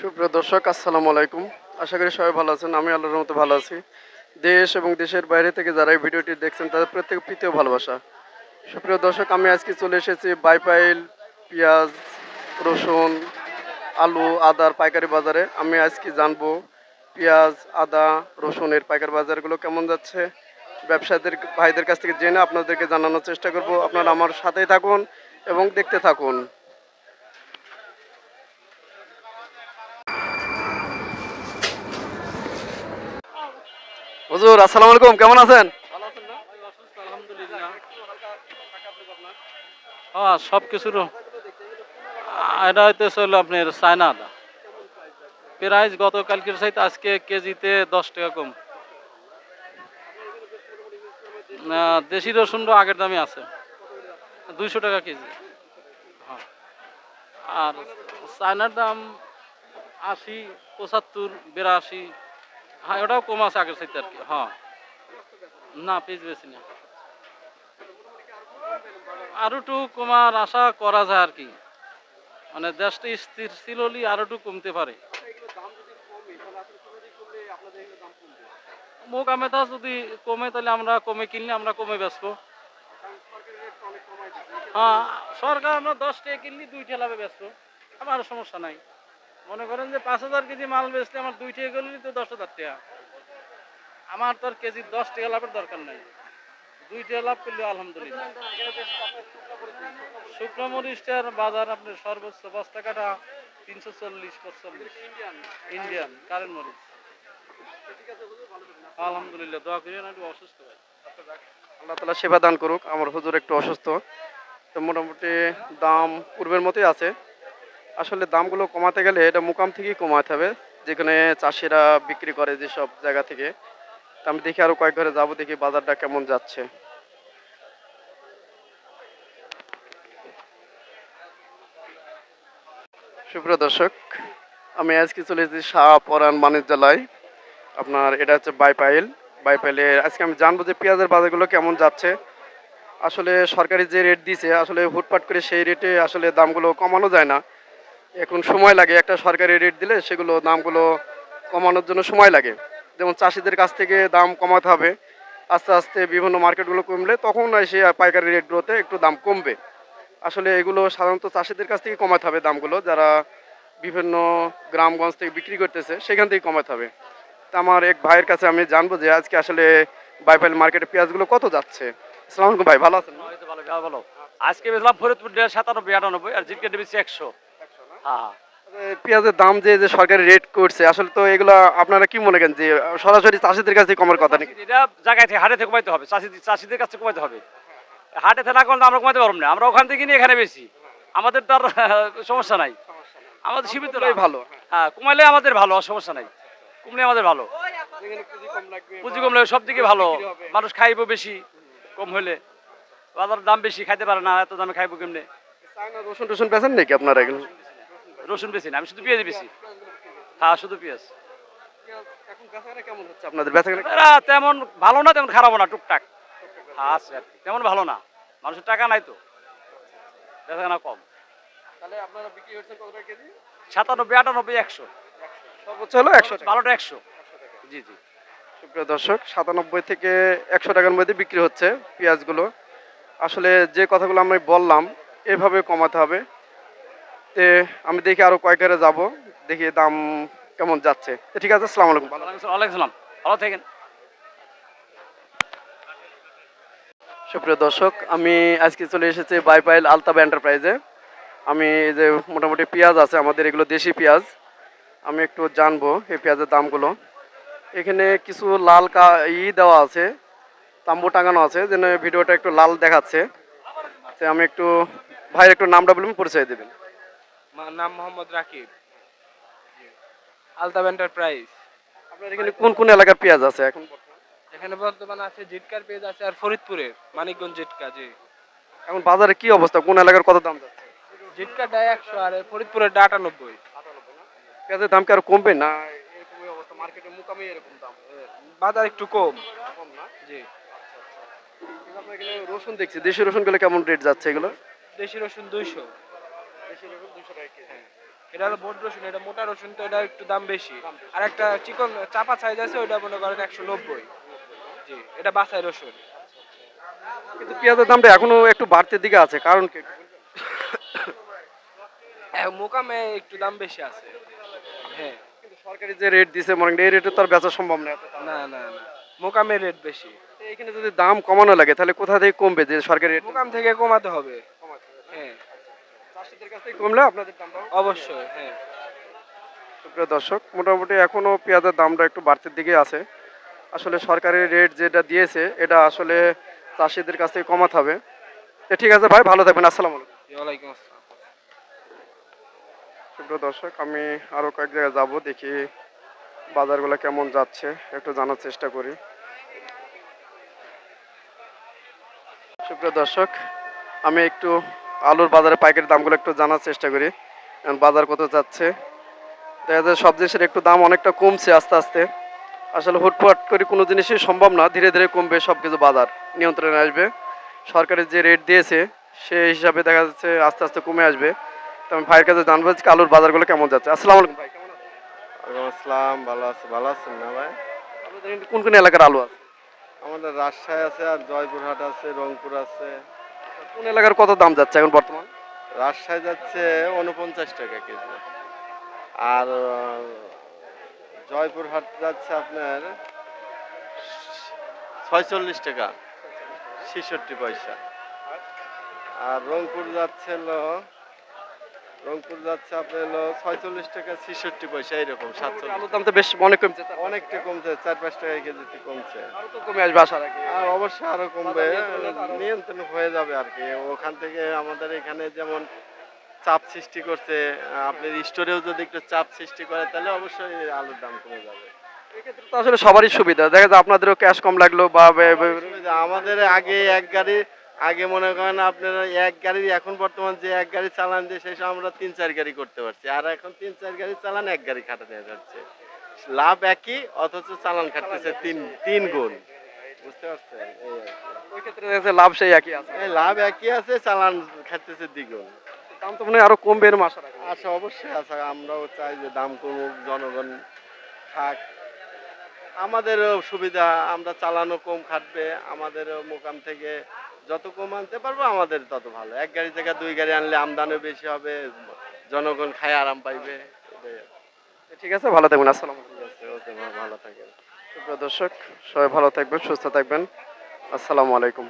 সুপ্রিয় দর্শক, আসসালামু আলাইকুম। আশা করি সবাই ভালো আছেন। আমি আল্লাহর রহমতে ভালো আছি। দেশ এবং দেশের বাইরে থেকে যারা এই ভিডিওটি দেখছেন তাদের প্রত্যেকে প্রীতি ও ভালোবাসা। সুপ্রিয় দর্শক, আমি আজকে চলে এসেছি বাইপাইল, পেঁয়াজ, রসুন, আলু, আদার পাইকারি বাজারে। আমি আজকে জানবো পেঁয়াজ, আদা, রসুনের পাইকারি বাজারগুলো কেমন যাচ্ছে। ব্যবসায়ীদের ভাইদের কাছ থেকে জেনে আপনাদেরকে জানানোর চেষ্টা করব। আপনারা আমার সাথেই থাকুন এবং দেখতে থাকুন। হুজুর, আসসালামু আলাইকুম, কেমন আছেন? আলহামদুলিল্লাহ। হ্যাঁ, সব কিছুর এটা হইতেছে হলো আপনার চায়না আদা। প্রাইস গতকালকের চাইতে আজকে কেজিতে 10 টাকা কম। দেশি রসুনটা আগের দামে আছে, 200 টাকা কেজি। হ্যাঁ, আর চায়নার দাম 80, 75, 82। হ্যাঁ, ওটাও কম আছে আগের চাইতে আর কি। হ্যাঁ, না পিস বেশি না, আরো একটু কমার আশা করা যায় আর কি। মানে দেশটা স্থির ছিল আরো একটু কমতে পারে। মোকামেটা যদি কমে তাহলে আমরা কমে কিনলে আমরা কমে বেচবো। হ্যাঁ, সরকার আমরা 10 টাকা কিনলে 2 টাকা লাভে বেচবো, আমার সমস্যা নাই। মনে করেন যে 5,000 কেজি মাল বেচলে আমার 2 টাকা করলে তো 10,000 টাকা। আমার তো আর কেজি 10 টাকা লাভের দরকার নাই, 2 টাকা লাভ করলে আলহামদুলিল্লাহ। শুকনো মরিচটার বাজার আপনার সর্বোচ্চ বস্তা কাটা 340, 45 ইন্ডিয়ান কারেন্ট মরিচ। আলহামদুলিল্লাহ, দোয়া করি না, একটু অসুস্থ ভাই। আল্লাহ তালা সেবা দান করুক। আমার হুজুর একটু অসুস্থ, তো মোটামুটি দাম পূর্বের মতোই আছে। আসলে দামগুলো কমাতে গেলে এটা মুকাম থেকেই কমাতে হবে, যেখানে চাষিরা বিক্রি করে যেসব জায়গা থেকে। তা আমি দেখি আরো কয়েক ঘরে যাবো, দেখি বাজারটা কেমন যাচ্ছে। সুপ্রিয় দর্শক, আমি আজকে চলে এসেছি শাহপরান বাণিজ্যালয়। আপনার এটা হচ্ছে বাইপাইল। বাইপাইলে আজকে আমি জানবো যে পেঁয়াজের বাজারগুলো কেমন যাচ্ছে। আসলে সরকারি যে রেট দিছে, আসলে হুটপাট করে সেই রেটে আসলে দামগুলো কমানো যায় না। এখন সময় লাগে, একটা সরকারি রেট দিলে সেগুলো দামগুলো কমানোর জন্য সময় লাগে। যেমন চাষিদের কাছ থেকে দাম কমাতে হবে, আস্তে আস্তে বিভিন্ন মার্কেটগুলো কমলে তখন এসে পাইকারি রেটগুলোতে একটু দাম কমবে। আসলে এগুলো সাধারণত চাষিদের কাছ থেকে কমাতে হবে দামগুলো, যারা বিভিন্ন গ্রামগঞ্জ থেকে বিক্রি করতেছে সেখান থেকে কমাতে হবে। তা আমার এক ভাইয়ের কাছে আমি জানবো যে আজকে আসলে বাইপাইল মার্কেটে পেঁয়াজগুলো কত যাচ্ছে। আসসালামু আলাইকুম ভাই, ভালো আছেন না? এই তো ভালো, ভালো ভালো। আজকে বেচলাম ফরিদপুর 97, 98 আর জিটকে বেশি 100। হ্যাঁ, পেঁয়াজের দাম যে যে সরকারি রেট করছে, আসলে তো এগুলো আপনারা কি মনে করেন যে সরাসরি চাষিদের কাছে কমার কথা নাকি? এটা জায়গায় থেকে হাটে থেকে কমাইতে হবে, চাষিদের কাছে কমাইতে হবে। হাটে থেকে না করলে আমরা কমাইতে পারবো না, আমরা ওখান থেকে নিয়ে এখানে বেশি। আমাদের তো আর সমস্যা নাই, আমাদের সীমিত না। ভালো। হ্যাঁ, কমাইলে আমাদের ভালো, সমস্যা নাই। কমলে আমাদের ভালো, পুঁজি কমলে সব দিকে ভালো। মানুষ খাইবো বেশি, কম হইলে বাজারের দাম বেশি, খাইতে পারে না, এত দামে খাইবো কেমনে। রসুন টসুন বেচেন নাকি আপনারা এগুলো? রসুন বেশি না, আমি শুধু পেঁয়াজ বেশি। হ্যাঁ, শুধু পেঁয়াজ। এখন বেচাকেনা কেমন হচ্ছে আপনাদের? বেচাকেনা এরা তেমন ভালো না, তেমন খারাপও না, টুকটাক। হ্যাঁ, আছে আর কি, তেমন ভালো না। মানুষের টাকা নাই তো, বেচাকেনা কম। তাহলে আপনারা বিক্রি করছেন কত টাকা কেজি? 97, 98, 100। সর্বোচ্চ হলো 100 টাকা। ভালোটা 100। জি জি। সুপ্রিয় দর্শক, 97 থেকে 100 টাকার মধ্যে বিক্রি হচ্ছে পেঁয়াজগুলো। আসলে যে কথাগুলো আমি বললাম এভাবে কমাতে হবে। তে আমি দেখি আরো কয়েক ঘরে যাব, দেখি দাম কেমন যাচ্ছে। তো ঠিক আছে, আসসালামু আলাইকুম, ভালো থাকবেন। ওয়ালাইকুম সালাম, ভালো থাকেন। সুপ্রিয় দর্শক, আমি আজকে চলে এসেছি বাইপাইল আলতাবা এন্টারপ্রাইজে। আমি এই যে মোটামুটি পেঁয়াজ আছে আমাদের, এগুলো দেশি পেঁয়াজ। আমি একটু জানবো এই পেঁয়াজের দামগুলো। এখানে কিছু লাল দেওয়া আছে, তাম্বু টাঙানো আছে, যেন ভিডিওটা একটু লাল দেখাচ্ছে। তো আমি একটু ভাইয়ের একটু নামটা বলবেন, পরিচয় দেবেন। নাম মোহাম্মদ রাকিব, আলতাব এন্টারপ্রাইজ। আপনার এখানে কোন কোন এলাকার পেঁয়াজ আছে এখন? এখানে বর্তমানে আছে জিটকার পেজ আছে আর ফরিদপুরের মানিকগঞ্জ জিটকা। জি, এখন বাজারে কি অবস্থা, কোন এলাকার কত দাম যাচ্ছে? জিটকাটা 100 আর ফরিদপুরের 98। পেঁয়াজের দাম কি আরো কমবে না এরকমই অবস্থা? মার্কেটে মুকামে এরকম দাম? বাজার একটু কম। কম না? জি, কিন্তু আপনার এখানে রসুন দেখছি, দেশি রসুন গুলো কেমন রেট যাচ্ছে এগুলো? দেশি রসুন 200। দেশি রসুন 200 টাকা কেজি। এটা হলো বড় রসুন, এটা মোটা রসুন, তো এটা একটু দাম বেশি। আর একটা চিকন চাপা সাইজ আছে, ওইটা মনে করেন 190। জি, এটা বাসায় রসুন। কিন্তু পেঁয়াজের দামটা এখনো একটু বাড়তির দিকে আছে, কারণ কি? মোকামে একটু দাম বেশি আছে। হ্যাঁ। কিন্তু সরকারি যে রেট দিছে মনে করেন এই রেটে তো আর বেচা সম্ভব না এত দাম। না না না, মোকামের রেট বেশি। তো এখানে যদি দাম কমানো লাগে তাহলে কোথা থেকে কমবে যে সরকারি রেট? মোকাম থেকে কমাতে হবে। হ্যাঁ, চাষিদের কাছ থেকে কমলে আপনাদের দামটাও অবশ্যই। হ্যাঁ। সুপ্রিয় দর্শক, মোটামুটি এখনো পেঁয়াজের দামটা একটু বাড়তির দিকে আছে। আসলে সরকারি রেট যেটা দিয়েছে এটা আসলে চাষিদের কাছ থেকে কমাতে হবে। তো ঠিক আছে ভাই, ভালো থাকবেন, আসসালামু আলাইকুম। ওয়ালাইকুম আসসালাম। সুপ্রিয় দর্শক, আমি আরো কয়েক জায়গায় যাব, দেখি বাজারগুলো কেমন যাচ্ছে একটু জানার চেষ্টা করি। সুপ্রিয় দর্শক, আমি একটু আলুর বাজারে পাইকারি দামগুলো একটু জানার চেষ্টা করি। এখন বাজার কত যাচ্ছে, দেখা যায় সব জিনিসের একটু দাম অনেকটা কমছে আস্তে আস্তে। আসলে হুটপাট করে কোনো জিনিসই সম্ভব না, ধীরে ধীরে কমবে সব কিছু, বাজার নিয়ন্ত্রণে আসবে। সরকারের যে রেট দিয়েছে সেই হিসাবে দেখা যাচ্ছে আস্তে আস্তে কমে আসবে। তো আমি ভাইয়ের কাছে জানবো যে আলুর বাজারগুলো কেমন যাচ্ছে। আসসালামু আলাইকুম ভাই, কেমন আছেন? ওয়ালাইকুম আসসালাম, ভালো আছি। ভালো আছেন না ভাই? আপনাদের এখানে কোন কোন এলাকার আলু আছে? আমাদের রাজশাহী আছে, আর জয়পুরহাট আছে, রংপুর আছে। কোন এলাকার কত দাম যাচ্ছে এখন বর্তমান? রাজশাহী যাচ্ছে 49 টাকা কেজি, আর জয়পুরহাট যাচ্ছে আপনার 46 টাকা 66 পয়সা, আর রংপুর যাচ্ছে আপনার হলো 46 টাকা 66 পয়সা, এইরকম 47। আলুর দাম তো বেশ অনেক কমছে, অনেকটা কমছে, 4-5 টাকা কেজিতে কমছে। আরো তো কমে আসবে আশা রাখি। আর অবশ্যই আরো কমবে, নিয়ন্ত্রণ হয়ে যাবে আর কি। ওখান থেকে আমাদের এখানে যেমন চাপ সৃষ্টি করছে, আপনার স্টোরেও যদি একটু চাপ সৃষ্টি করে তাহলে অবশ্যই আলুর দাম কমে যাবে। এক্ষেত্রে তো আসলে সবারই সুবিধা, দেখা যায় আপনাদেরও ক্যাশ কম লাগলো বা সুবিধা আমাদের আগে মনে করেন আপনার এক গাড়ি, এখন বর্তমান যে এক গাড়ি চালান দিয়ে সেই সময় আমরা 3-4 গাড়ি করতে পারছি, আর এখন 3-4 গাড়ি চালান এক গাড়ি খাটাতে যাচ্ছে। লাভ একই, অথচ চালান খাটতেছে তিন গুণ। বুঝতে পারছেন? এই আর কি। ওই ক্ষেত্রে দেখা যাচ্ছে লাভ সেই একই আছে, এই লাভ একই আছে, চালান খাটতেছে দ্বিগুণ। দাম তো মনে হয় আরো কমবে এরকম আশা রাখি। আশা অবশ্যই আছে, আমরাও চাই যে দাম কমুক, জনগণ খাক, আমাদেরও সুবিধা, আমরা চালানো কম খাটবে, আমাদেরও মোকাম থেকে যত কম আনতে পারবো আমাদের তত ভালো। এক গাড়ি থেকে 2 গাড়ি আনলে আমদানিও বেশি হবে, জনগণ খায় আরাম পাইবে। এটাই আর কি। ঠিক আছে, ভালো থাকবেন, আসসালামু আলাইকুম। ঠিক আছে, ওকে, ভালো থাকেন। সুপ্রিয় দর্শক, সবাই ভালো থাকবেন, সুস্থ থাকবেন, আসসালামু আলাইকুম।